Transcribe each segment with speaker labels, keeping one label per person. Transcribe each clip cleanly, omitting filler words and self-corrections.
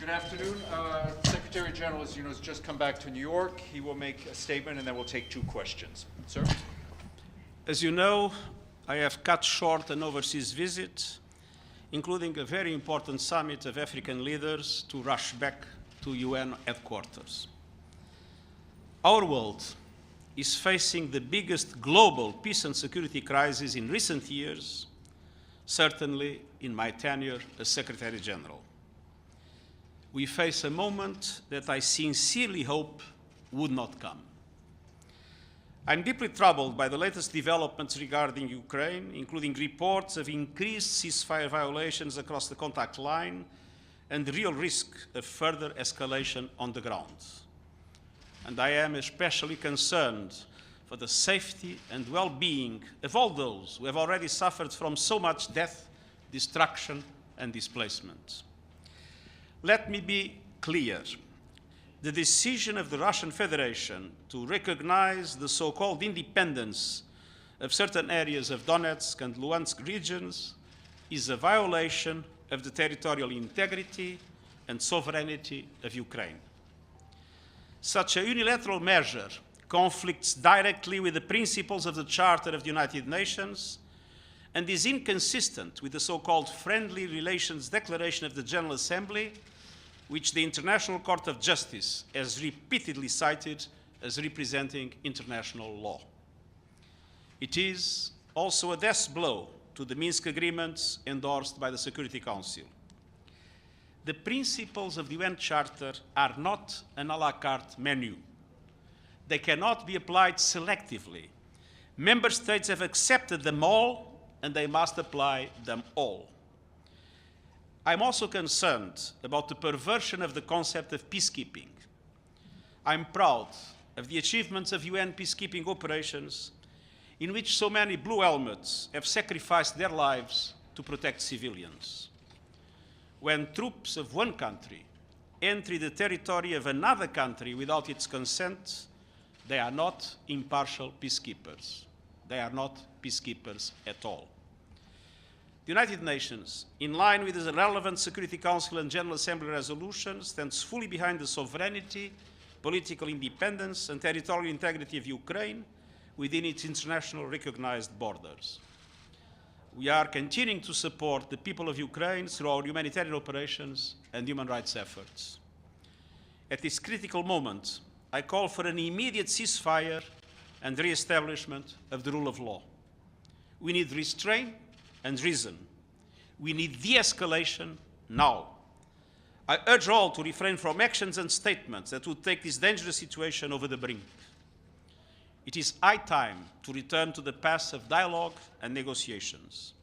Speaker 1: Good afternoon. Secretary General, as you know, has just come back to New York. He will make a statement and then we'll take 2 questions. Sir?
Speaker 2: As you know, I have cut short an overseas visit, including a very important summit of African leaders to rush back to UN headquarters. Our world is facing the biggest global peace and security crisis in recent years, certainly in my tenure as Secretary General. We face a moment that I sincerely hope would not come. I'm deeply troubled by the latest developments regarding Ukraine, including reports of increased ceasefire violations across the contact line and the real risk of further escalation on the ground. And I am especially concerned for the safety and well-being of all those who have already suffered from so much death, destruction, and displacement. Let me be clear. The decision of the Russian Federation to recognize the so-called independence of certain areas of Donetsk and Luhansk regions is a violation of the territorial integrity and sovereignty of Ukraine. Such a unilateral measure conflicts directly with the principles of the Charter of the United Nations and is inconsistent with the so-called Friendly Relations Declaration of the General Assembly, which the International Court of Justice has repeatedly cited as representing international law. It is also a death blow to the Minsk agreements endorsed by the Security Council. The principles of the UN Charter are not an à la carte menu. They cannot be applied selectively. Member states have accepted them all, and they must apply them all. I'm also concerned about the perversion of the concept of peacekeeping. I'm proud of the achievements of UN peacekeeping operations in which so many blue helmets have sacrificed their lives to protect civilians. When troops of one country enter the territory of another country without its consent, they are not impartial peacekeepers. They are not peacekeepers at all. The United Nations, in line with the relevant Security Council and General Assembly resolutions, stands fully behind the sovereignty, political independence and territorial integrity of Ukraine within its international recognized borders. We are continuing to support the people of Ukraine through our humanitarian operations and human rights efforts. At this critical moment, I call for an immediate ceasefire and re-establishment of the rule of law. We need restraint and reason. We need de-escalation now. I urge all to refrain from actions and statements that would take this dangerous situation over the brink. It is high time to return to the path of dialogue and negotiations.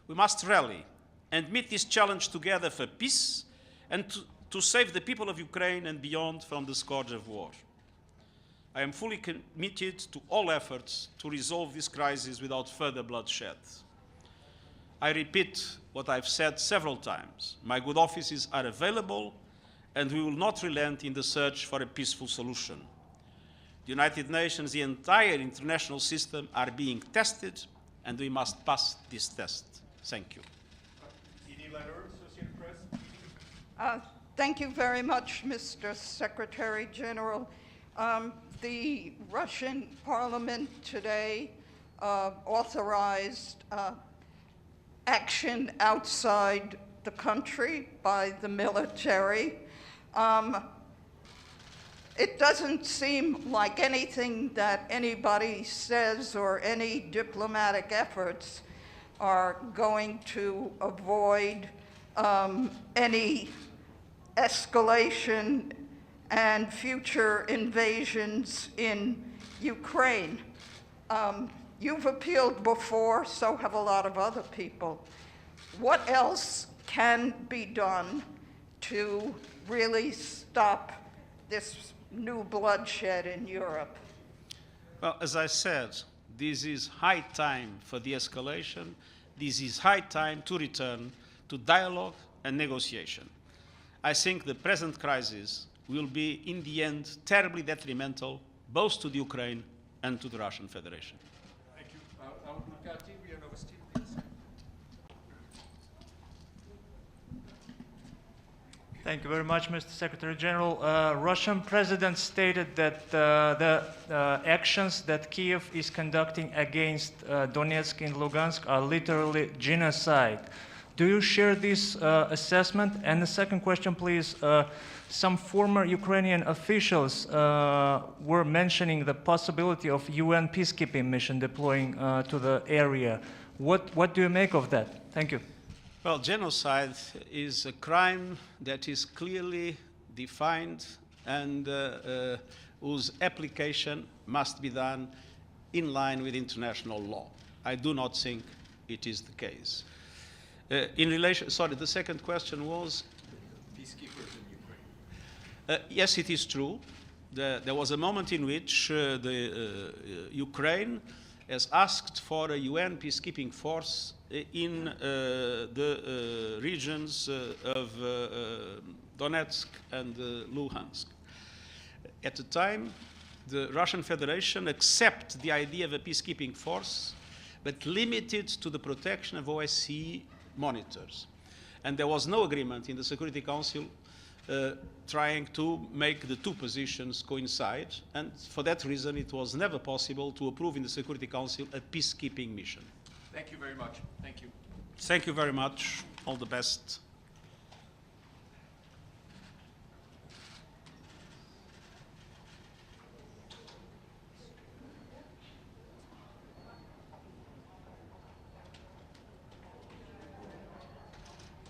Speaker 2: We must rally and meet this challenge together for peace and to save the people of Ukraine and beyond from the scourge of war. I am fully committed to all efforts to resolve this crisis without further bloodshed. I repeat what I've said several times. My good offices are available, and we will not relent in the search for a peaceful solution. The United Nations, the entire international system are being tested, and we must pass this test. Thank you.
Speaker 1: CD Letter, Associated Press.
Speaker 3: Thank you very much, Mr. Secretary General. The Russian Parliament today authorized action outside the country by the military. It doesn't seem like anything that anybody says or any diplomatic efforts are going to avoid any escalation and future invasions in Ukraine. You've appealed before, so have a lot of other people. What else can be done to really stop this new bloodshed in Europe?
Speaker 2: Well, as I said, this is high time for de-escalation. This is high time to return to dialogue and negotiation. I think the present crisis will be, in the end, terribly detrimental both to the Ukraine and to the Russian Federation.
Speaker 4: Thank you very much, Mr. Secretary General. Russian president stated that the actions that Kiev is conducting against Donetsk and Lugansk are literally genocide. Do you share this assessment? And the second question, please. Some former Ukrainian officials were mentioning the possibility of UN peacekeeping mission deploying to the area. What do you make of that? Thank you.
Speaker 2: Well, genocide is a crime that is clearly defined and whose application must be done in line with international law. I do not think it is the case. The second question was?
Speaker 1: Peacekeepers in Ukraine.
Speaker 2: Yes, it is true. There was a moment in which Ukraine has asked for a UN peacekeeping force in the regions of Donetsk and Luhansk. At the time, the Russian Federation accepted the idea of a peacekeeping force, but limited to the protection of OSCE monitors. And there was no agreement in the Security Council trying to make the two positions coincide, and for that reason it was never possible to approve in the Security Council a peacekeeping mission.
Speaker 1: Thank you very much. Thank you.
Speaker 2: Thank you very much. All the best.